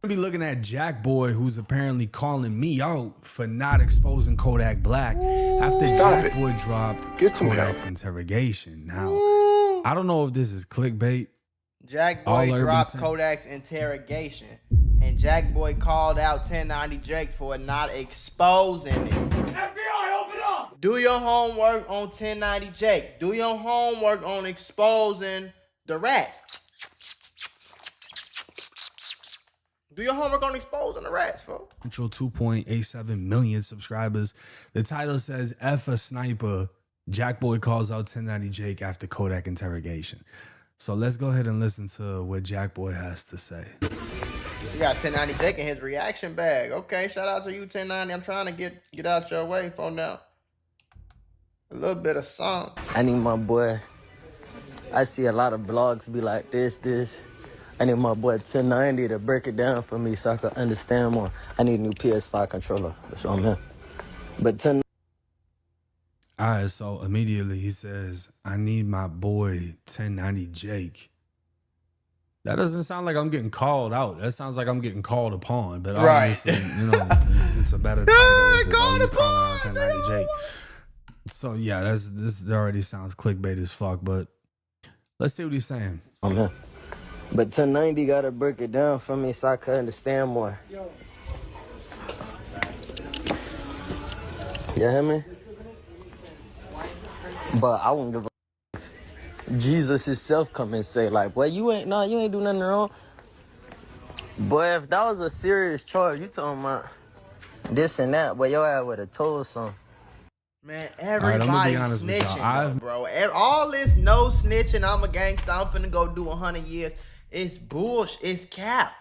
Be looking at Jack Boy, who's apparently calling me out for not exposing Kodak Black after Jack Boy dropped Kodak's interrogation. Now, I don't know if this is clickbait. Jack Boy dropped Kodak's interrogation, and Jack Boy called out 1090 Jake for not exposing it. FBI, open up! Do your homework on 1090 Jake. Do your homework on exposing the rats. Do your homework on exposing the rats, folks. Control 2.87 million subscribers. The title says, F a sniper. Jack Boy calls out 1090 Jake after Kodak interrogation. So let's go ahead and listen to what Jack Boy has to say. You got 1090 Jake in his reaction bag. Okay, shout out to you, 1090. I'm trying to get out your way for now. A little bit of song. I need my boy. I see a lot of blogs be like this. I need my boy 1090 to break it down for me so I can understand more. I need a new PS5 controller. That's what I'm here. But 10. All right, so immediately he says, I need my boy 1090 Jake. That doesn't sound like I'm getting called out. That sounds like I'm getting called upon. But obviously, you know, it's a better title if it's always calling out 1090 Jake. So yeah, this already sounds clickbait as fuck, but let's see what he's saying. I'm here. But 1090 gotta break it down for me so I can understand more. You hear me? But I won't give a Jesus himself come and say, like, boy, you ain't do nothing wrong. Boy, if that was a serious charge, you talking about this and that, boy, your ass would have told something. Man, everybody snitching, bro. All this no snitching, I'm a gangster, I'm finna go do 100 years. It's bullshit. It's cap.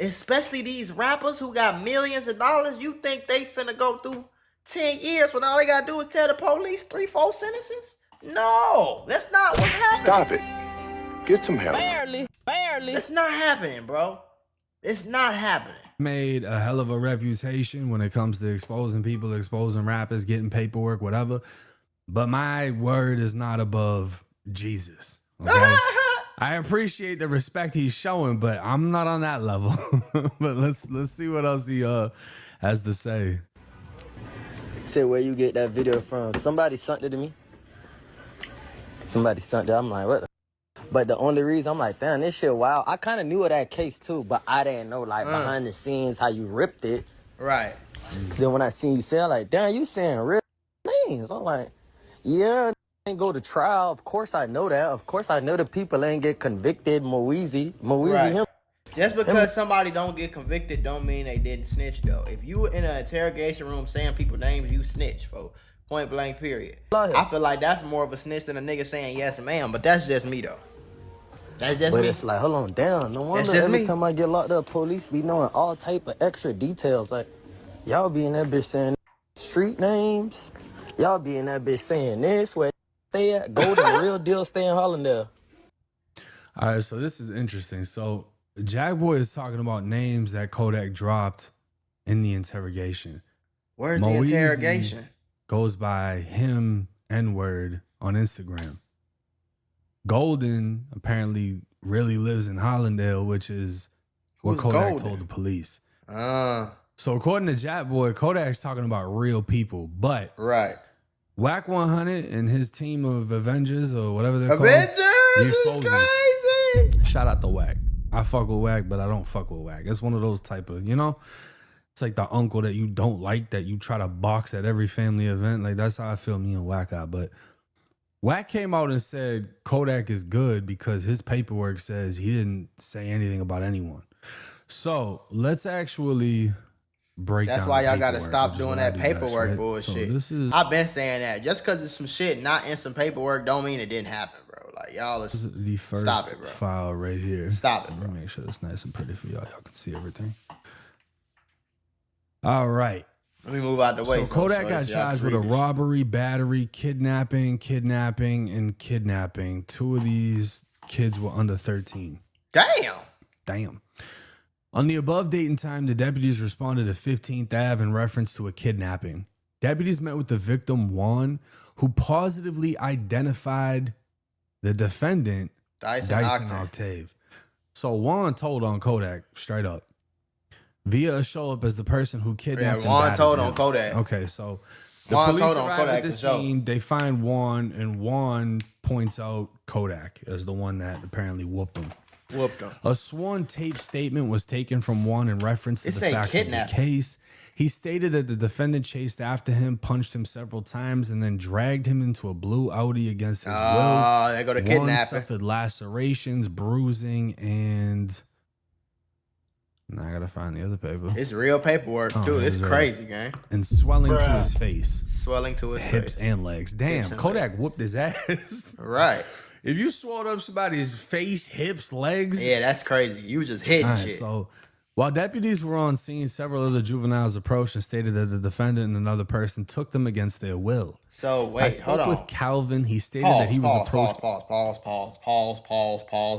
Especially these rappers who got millions of dollars. You think they finna go through 10 years when all they gotta do is tell the police 3-4 sentences? No, that's not what's happening. Stop it. Get some help. Barely. It's not happening, bro. It's not happening. Made a hell of a reputation when it comes to exposing people, exposing rappers, getting paperwork, whatever. But my word is not above Jesus. Okay? I appreciate the respect he's showing, but I'm not on that level. But let's see what else he has to say. Say where you get that video from. Somebody sent it to me. Somebody sent it. I'm like, what the? But the only reason I'm like, damn, this shit wild. I kind of knew of that case too, but I didn't know like behind the scenes how you ripped it. Right. Then when I seen you say, I'm like, damn, you saying real things. I'm like, yeah, ain't go to trial. Of course I know that. Of course I know the people ain't get convicted. Moeezy right. him. Just because somebody don't get convicted don't mean they didn't snitch though. If you were in an interrogation room saying people's names, you snitch, folks. Point blank, period. I feel like that's more of a snitch than a nigga saying yes, ma'am. But that's just me, though. That's just me. It's like, hold on, damn. No wonder every time I get locked up, police be knowing all type of extra details. Like, y'all be in that bitch saying street names. Y'all be in that bitch saying this, where stay at. Go to the real deal, stay in Hollandale. All right, so this is interesting. So Jack Boy is talking about names that Kodak dropped in the interrogation. Where's the interrogation? Goes by him N-word on Instagram. Golden apparently really lives in Hollandale, which is what Kodak told the police. So according to Jack Boy, Kodak's talking about real people, but Whack 100 and his team of Avengers or whatever they're called. Avengers is crazy. Shout out to Whack. I fuck with Whack, but I don't fuck with Whack. It's one of those type of, you know? It's like the uncle that you don't like that you try to box at every family event. Like, that's how I feel me and Whack out. But Whack came out and said Kodak is good because his paperwork says he didn't say anything about anyone. So let's actually break down. That's why y'all got to stop doing that paperwork right? bullshit. So I've been saying that. Just because it's some shit not in some paperwork don't mean it didn't happen, bro. Like, y'all, this is the first file right here. Stop it, bro. Let me make sure it's nice and pretty for y'all. Y'all can see everything. All right. Let me move out the way. So Kodak got charged with a robbery, battery, kidnapping, and kidnapping. 2 of these kids were under 13. Damn. On the above date and time, the deputies responded to 15th Ave in reference to a kidnapping. Deputies met with the victim, Juan, who positively identified the defendant, Dyson Octave. So Juan told on Kodak straight up. via a show up as the person who kidnapped and Juan battered told him. on Kodak. Okay, so the Juan police told on arrive Kodak at the for sure. scene. They find Juan, and Juan points out Kodak as the one that apparently whooped him. A sworn tape statement was taken from Juan in reference to the facts of the case. He stated that the defendant chased after him, punched him several times, and then dragged him into a blue Audi against his will. Oh, they go to kidnapping. Juan suffered lacerations, bruising, and now I gotta find the other paper. It's real paperwork too. It's crazy, gang. And swelling to his face. Swelling to his hips face. and legs. Damn, Kodak whooped his ass. Right. If you swelled up somebody's face, hips, legs. Yeah, that's crazy. You was just hitting shit. So while deputies were on scene, several other juveniles approached and stated that the defendant and another person took them against their will. So wait, I spoke with Calvin. He stated that he was approached. Pause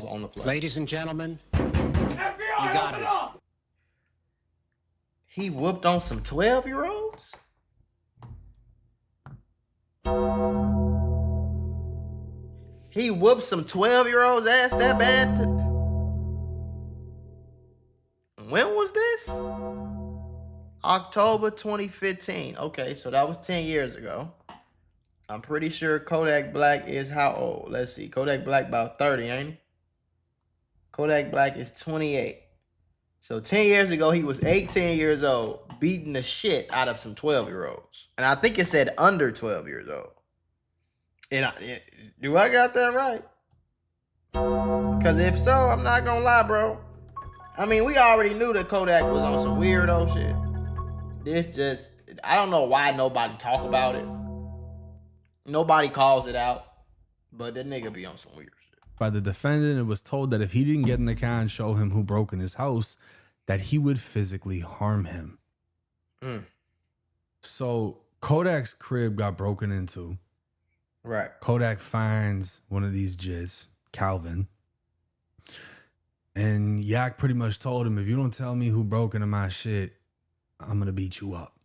on the play. Ladies and gentlemen, FBI, you got open it. up! He whooped on some 12-year-olds? He whooped some 12-year-olds' ass that bad? When was this? October 2015. Okay, so that was 10 years ago. I'm pretty sure Kodak Black is how old? Let's see. Kodak Black about 30, ain't he? Kodak Black is 28. So 10 years ago, he was 18 years old, beating the shit out of some 12-year-olds. And I think it said under 12 years old. Do I got that right? Because if so, I'm not going to lie, bro. I mean, we already knew that Kodak was on some weirdo shit. This just, I don't know why nobody talk about it. Nobody calls it out. But that nigga be on some weird shit. By the defendant, it was told that if he didn't get in the car and show him who broke in his house, that he would physically harm him. So Kodak's crib got broken into. Right. Kodak finds one of these jits, Calvin. And Yak pretty much told him, if you don't tell me who broke into my shit, I'm going to beat you up.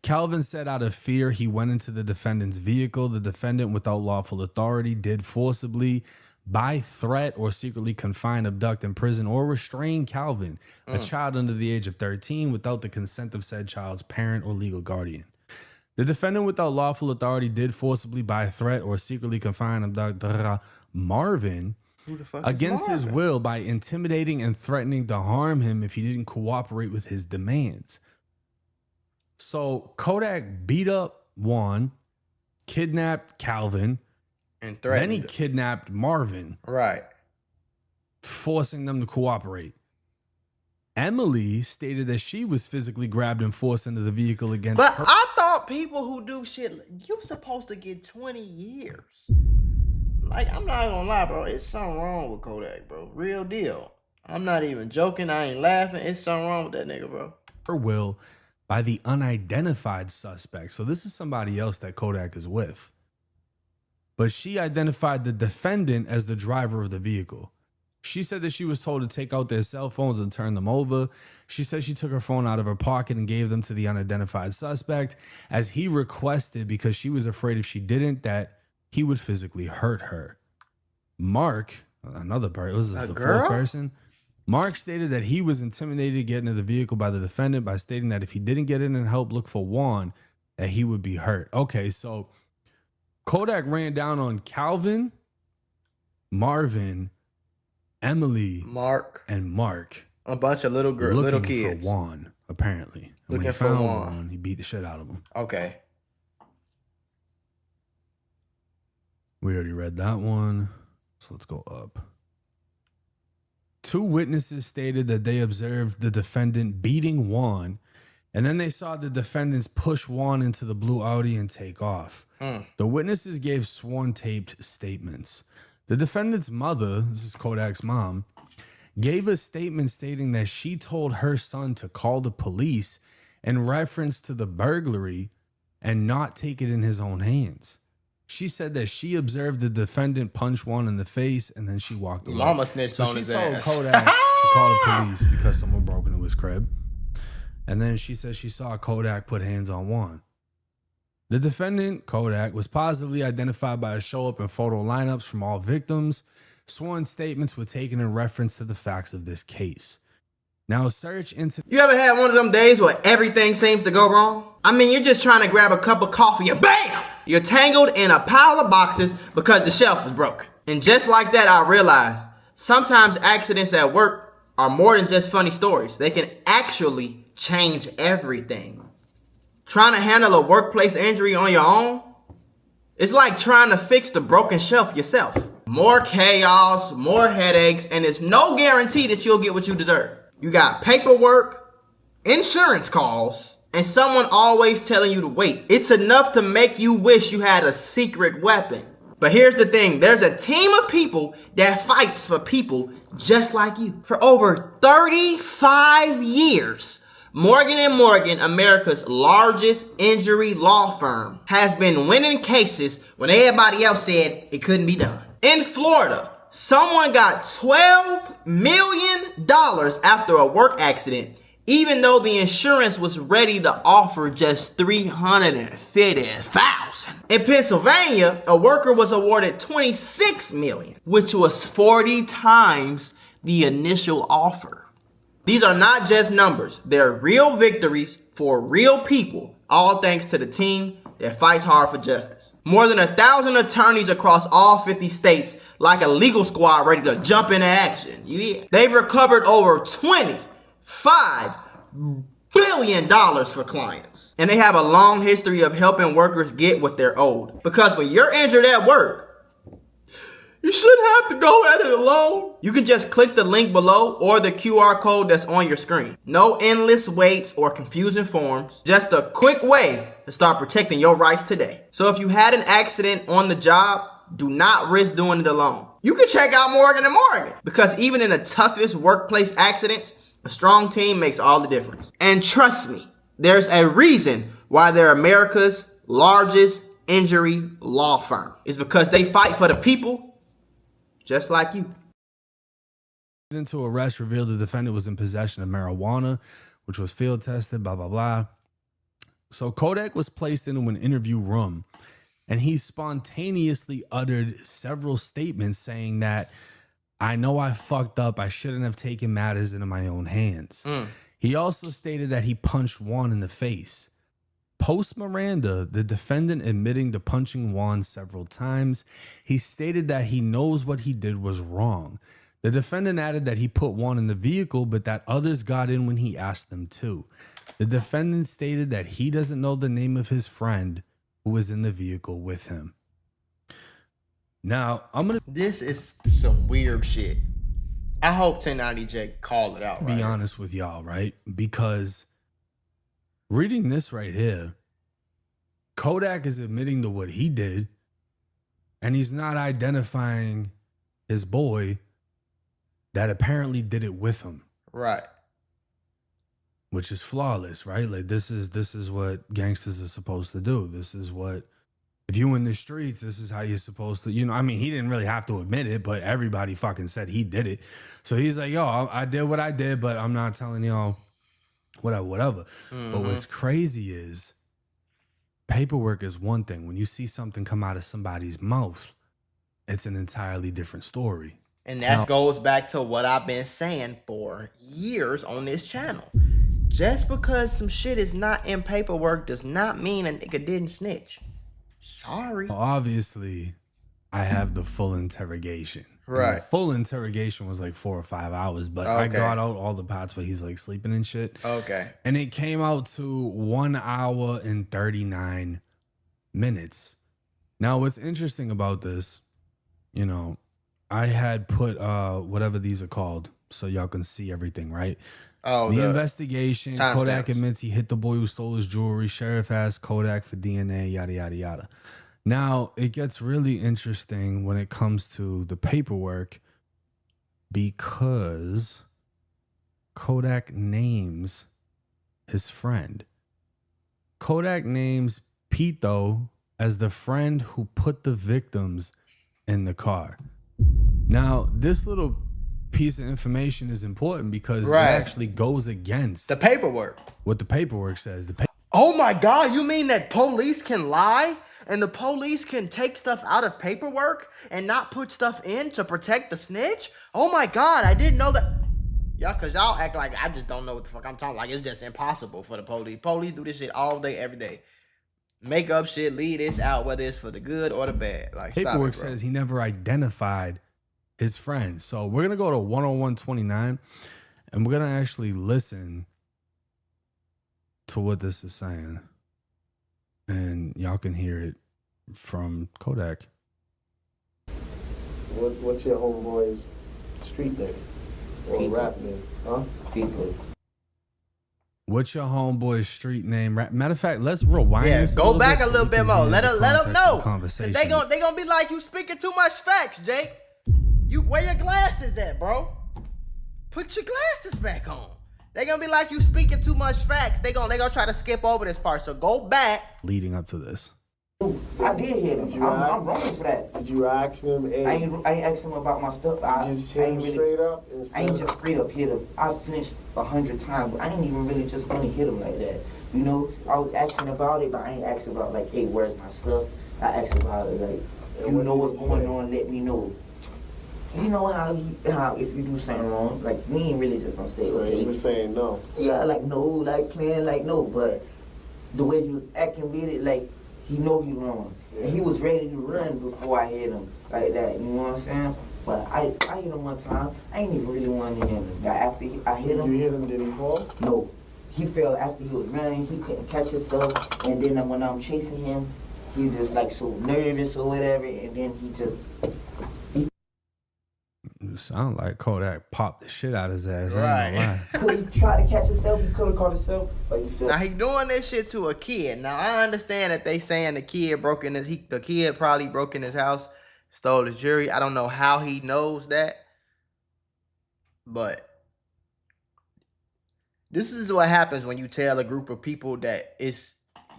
Calvin said out of fear, he went into the defendant's vehicle. The defendant, without lawful authority, did forcibly, by threat or secretly confine, abduct, imprison, or restrain Calvin, a child under the age of 13, without the consent of said child's parent or legal guardian. The defendant, without lawful authority, did forcibly, by threat or secretly confine, abduct Marvin against his will by intimidating and threatening to harm him if he didn't cooperate with his demands. So Kodak beat up Juan, kidnapped Calvin, And then he kidnapped Marvin, Right. forcing them to cooperate. Emily stated that she was physically grabbed and forced into the vehicle against But her. I thought people who do shit, you supposed to get 20 years. Like, I'm not gonna lie, bro. It's something wrong with Kodak, bro. Real deal. I'm not even joking. I ain't laughing. It's something wrong with that nigga, bro. Her will by the unidentified suspect. So this is somebody else that Kodak is with. But she identified the defendant as the driver of the vehicle. She said that she was told to take out their cell phones and turn them over. She said she took her phone out of her pocket and gave them to the unidentified suspect as he requested, because she was afraid if she didn't that he would physically hurt her. Mark, another person, this is the fourth person. Mark stated that he was intimidated to get into the vehicle by the defendant by stating that if he didn't get in and help look for Juan, that he would be hurt. Okay, so Kodak ran down on Calvin, Marvin, Emily, and Mark. A bunch of little girls, little kids. Looking for Juan, apparently. And when he found Juan, he beat the shit out of him. Okay. We already read that one. So let's go up. 2 witnesses stated that they observed the defendant beating Juan, and then they saw the defendants push Juan into the blue Audi and take off. The witnesses gave sworn taped statements. The defendant's mother, this is Kodak's mom, gave a statement stating that she told her son to call the police in reference to the burglary and not take it in his own hands. She said that she observed the defendant punch Juan in the face and then she walked away. Mama snitched on his ass. She told Kodak to call the police because someone broke into his crib. And then she said she saw Kodak put hands on Juan. The defendant, Kodak, was positively identified by a show-up and photo lineups from all victims. Sworn statements were taken in reference to the facts of this case. Now search into... You ever had one of them days where everything seems to go wrong? I mean, you're just trying to grab a cup of coffee and BAM! You're tangled in a pile of boxes because the shelf is broken. And just like that, I realized sometimes accidents at work are more than just funny stories. They can actually change everything. Trying to handle a workplace injury on your own? It's like trying to fix the broken shelf yourself. More chaos, more headaches, and it's no guarantee that you'll get what you deserve. You got paperwork, insurance calls, and someone always telling you to wait. It's enough to make you wish you had a secret weapon. But here's the thing, there's a team of people that fights for people just like you. For over 35 years, Morgan & Morgan, America's largest injury law firm, has been winning cases when everybody else said it couldn't be done. In Florida, someone got $12 million after a work accident, even though the insurance was ready to offer just $350,000. In Pennsylvania, a worker was awarded $26 million, which was 40 times the initial offer. These are not just numbers. They're real victories for real people, all thanks to the team that fights hard for justice. More than 1,000 attorneys across all 50 states, like a legal squad ready to jump into action. Yeah. They've recovered over $25 billion for clients. And they have a long history of helping workers get what they're owed. Because when you're injured at work, you shouldn't have to go at it alone. You can just click the link below or the QR code that's on your screen. No endless waits or confusing forms. Just a quick way to start protecting your rights today. So if you had an accident on the job, do not risk doing it alone. You can check out Morgan & Morgan, because even in the toughest workplace accidents, a strong team makes all the difference. And trust me, there's a reason why they're America's largest injury law firm. It's because they fight for the people just like you. Into arrest revealed the defendant was in possession of marijuana, which was field tested, blah, blah, blah. So Kodak was placed into an interview room, and he spontaneously uttered several statements saying that, I know I fucked up. I shouldn't have taken matters into my own hands. He also stated that he punched Juan in the face. Post Miranda, the defendant admitting to punching Juan several times, he stated that he knows what he did was wrong. The defendant added that he put Juan in the vehicle, but that others got in when he asked them to. The defendant stated that he doesn't know the name of his friend who was in the vehicle with him. Now, This is some weird shit. I hope 1090J called it out. Be honest with y'all, right? Because reading this right here, Kodak is admitting to what he did, and he's not identifying his boy that apparently did it with him. Right. Which is flawless, right? Like this is what gangsters are supposed to do. This is what, if you in the streets, this is how you're supposed to, I mean, he didn't really have to admit it, but everybody fucking said he did it. So he's like, yo, I did what I did, but I'm not telling y'all whatever. But what's crazy is paperwork is one thing. When you see something come out of somebody's mouth, it's an entirely different story. And that goes back to what I've been saying for years on this channel. Just because some shit is not in paperwork does not mean a nigga didn't snitch. Sorry. Obviously, I have the full interrogation. Right. And the full interrogation was like 4 or 5 hours, but I got out all the parts where he's like sleeping and shit. Okay. And it came out to 1 hour and 39 minutes. Now, what's interesting about this, I had put whatever these are called so y'all can see everything, right? Oh, the investigation. Kodak stamps. admits he hit the boy who stole his jewelry. Sheriff asked Kodak for DNA, yada, yada, yada. Now, it gets really interesting when it comes to the paperwork because Kodak names his friend. Kodak names Pito as the friend who put the victims in the car. Now, this little piece of information is important because it actually goes against the paperwork. What the paperwork says. Oh my God, you mean that police can lie and the police can take stuff out of paperwork and not put stuff in to protect the snitch? Oh my God, I didn't know that. Y'all, cause y'all act like I just don't know what the fuck I'm talking. Like it's just impossible for the police. Police do this shit all day, every day. Make up shit, leave this out, whether it's for the good or the bad. Like paperwork stop it, bro. says he never identified his friend. So we're gonna go to 10129, and we're gonna actually listen to what this is saying, and y'all can hear it from Kodak. What's your homeboy's street name or rap name? Huh? People. What's your homeboy's street name? Matter of fact, let's rewind. Yeah, this go back a so little we bit can more. hear Let the them context know. of the conversation. They gonna be like you speaking too much facts, Jake. You where your glasses at, bro? Put your glasses back on. They gonna be like you speaking too much facts. They gonna try to skip over this part. So go back. Leading up to this. I did hit him. I'm wrong for that. Did you ask him? I ain't asked him about my stuff. You just hit him straight up? I ain't just straight up hit him. I finished 100 times, but I ain't even really just want to hit him like that. You know, I was asking about it, but I ain't asking about like, hey, where's my stuff? I asked about it like, you know what's going on, let me know. You know how if you do something wrong, like we ain't really just gonna say, okay. He was saying no. Yeah, like no, like playing like no, but the way he was acting with it, like he know he wrong. And he was ready to run before I hit him like that, you know what I'm saying? But I hit him one time. I ain't even really wanted to hit him. Like after I hit him. You hit him, did he fall? No. He fell after he was running. He couldn't catch himself. And then when I'm chasing him, he just like so nervous or whatever. And then he just... You sound like Kodak popped the shit out his ass. Right. Could he try to catch himself? He could have caught himself. But he Now he doing this shit to a kid. Now I understand that they saying the kid probably broke in his house, stole his jewelry. I don't know how he knows that, but this is what happens when you tell a group of people that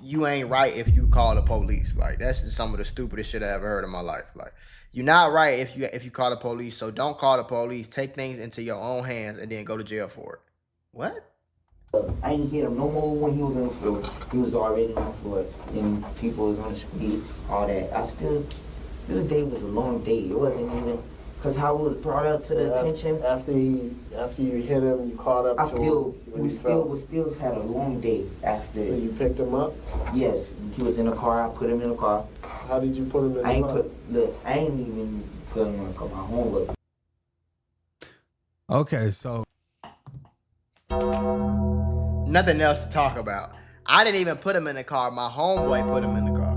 you ain't right if you call the police. Like that's just some of the stupidest shit I ever heard in my life. Like you're not right if you call the police, so don't call the police. Take things into your own hands and then go to jail for it. What? I ain't hit him no more when he was on the floor. He was already on the floor. And people was on the street, all that. This day was a long day. It wasn't even, because how it was brought up to the attention. After you hit him, you caught up to him. We still had a long day after. So you picked him up? Yes. He was in the car. I put him in the car. How did you put him in the car? I ain't even put him in the car. My homework. Okay, so Nothing else to talk about. I didn't even put him in the car. My homeboy put him in the car.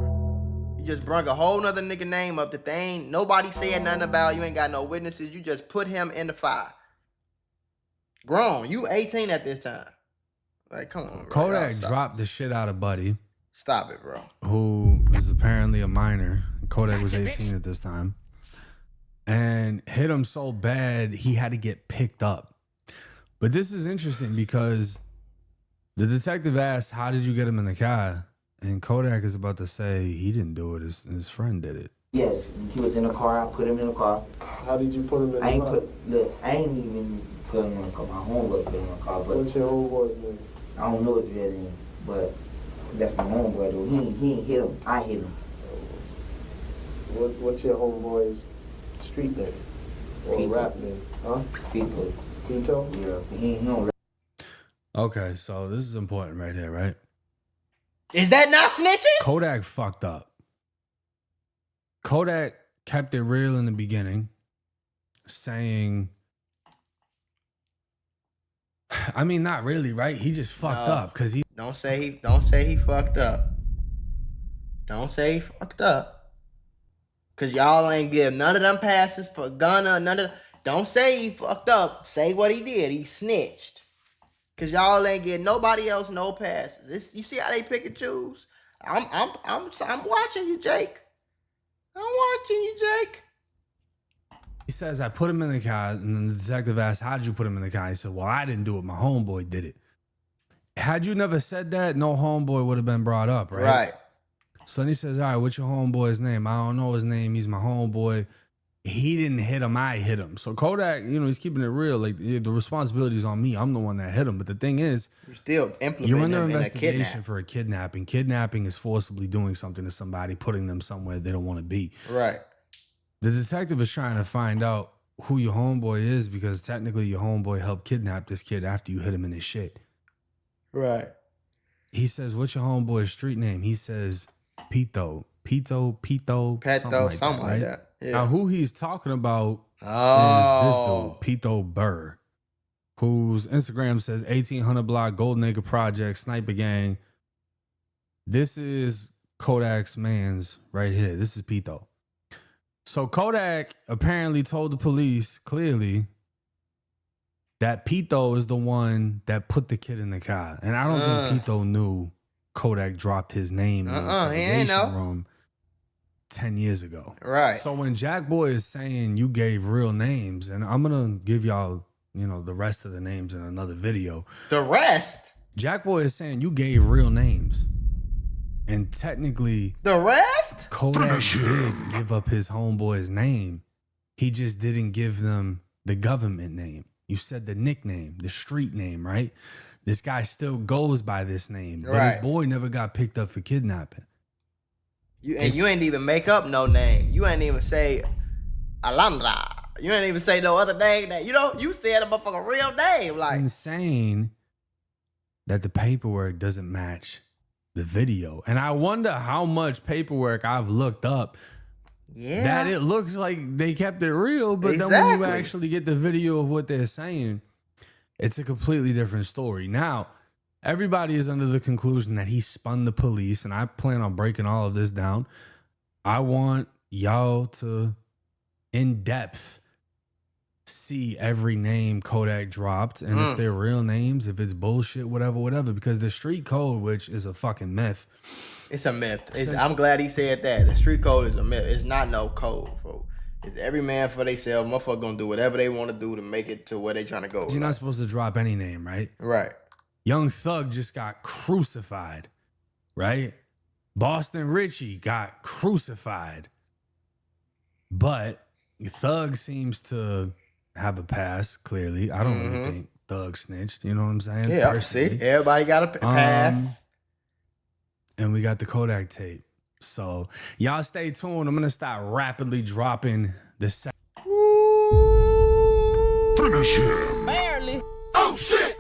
You just brung a whole nother nigga name up that ain't nobody said nothing about. You ain't got no witnesses. You just put him in the fire. Grown. You 18 at this time. Like, come on, bro. Kodak dropped the shit out of Buddy. Stop it, bro. Who is apparently a minor. Kodak was 18 at this time. And hit him so bad, he had to get picked up. But this is interesting because the detective asked, how did you get him in the car? And Kodak is about to say he didn't do it. His friend did it. Yes, he was in the car. I put him in the car. How did you put him in the car? I ain't even put him in the car. My homeboy put him in the car. But what's your homeboy's name? I don't know his real name, but that's my homeboy though. He ain't hit him. I hit him. What's your homeboy's street name or rap name? Huh? Pito. Pito? Yeah. He don't rap. Okay, so this is important right here, right? Is that not snitching? Kodak fucked up. Kodak kept it real in the beginning, saying, I mean, not really, right? He just fucked up because he. Don't say he fucked up. Don't say he fucked up. Cause y'all ain't give none of them passes for Gunna, none of them. Don't say he fucked up. Say what he did. He snitched. Cause y'all ain't get nobody else no passes. You see how they pick and choose? I'm watching you, Jake. I'm watching you, Jake. He says, I put him in the car, and the detective asked, how did you put him in the car? He said, well, I didn't do it. My homeboy did it. Had you never said that, no homeboy would have been brought up, right? Right. So then he says, all right, what's your homeboy's name? I don't know his name. He's my homeboy. He didn't hit him. I hit him. So Kodak, he's keeping it real. Like, the responsibility is on me. I'm the one that hit him. But the thing is, you're still implementing you're under investigation for a kidnapping. Kidnapping is forcibly doing something to somebody, putting them somewhere they don't want to be. Right. The detective is trying to find out who your homeboy is because technically your homeboy helped kidnap this kid after you hit him in his shit. Right. He says, what's your homeboy's street name? He says, Pito, something like that. Yeah. Now, who he's talking about is this dude, Pito Burr, whose Instagram says 1800 block, Golden Acre Project, Sniper Gang. This is Kodak's man's right here. This is Pito. So Kodak apparently told the police clearly that Pito is the one that put the kid in the car. And I don't think Pito knew Kodak dropped his name in the interrogation room 10 years ago. Right. So when Jack Boy is saying you gave real names, and I'm going to give y'all, you know, the rest of the names in another video. The rest? Jack Boy is saying you gave real names. And technically, the rest? Kodak did give up his homeboy's name. He just didn't give them the government name. You said the nickname, the street name, right? This guy still goes by this name, but his boy never got picked up for kidnapping. You ain't even make up no name. You ain't even say Alondra. You ain't even say no other name that, you know, you said a motherfucking real name. Like, it's insane that the paperwork doesn't match the video. And I wonder how much paperwork I've looked up that it looks like they kept it real, but then when you actually get the video of what they're saying, it's a completely different story. Now, everybody is under the conclusion that he spun the police, and I plan on breaking all of this down. I want y'all to, in depth, see every name Kodak dropped, and if they're real names, if it's bullshit, whatever, because the street code, which is a fucking myth. It's a myth. I'm glad he said that. The street code is a myth. It's not no code, folks. It's every man for themselves. Motherfucker gonna do whatever they want to do to make it to where they trying to go. You're not supposed to drop any name, right? Right. Young Thug just got crucified, right? Boston Richie got crucified. But Thug seems to have a pass, clearly. I don't really think Thug snitched, you know what I'm saying? Yeah, personally. See? Everybody got a pass. And we got the Kodak tape. So y'all stay tuned. I'm going to start rapidly dropping the Finish him. Barely. Oh, shit.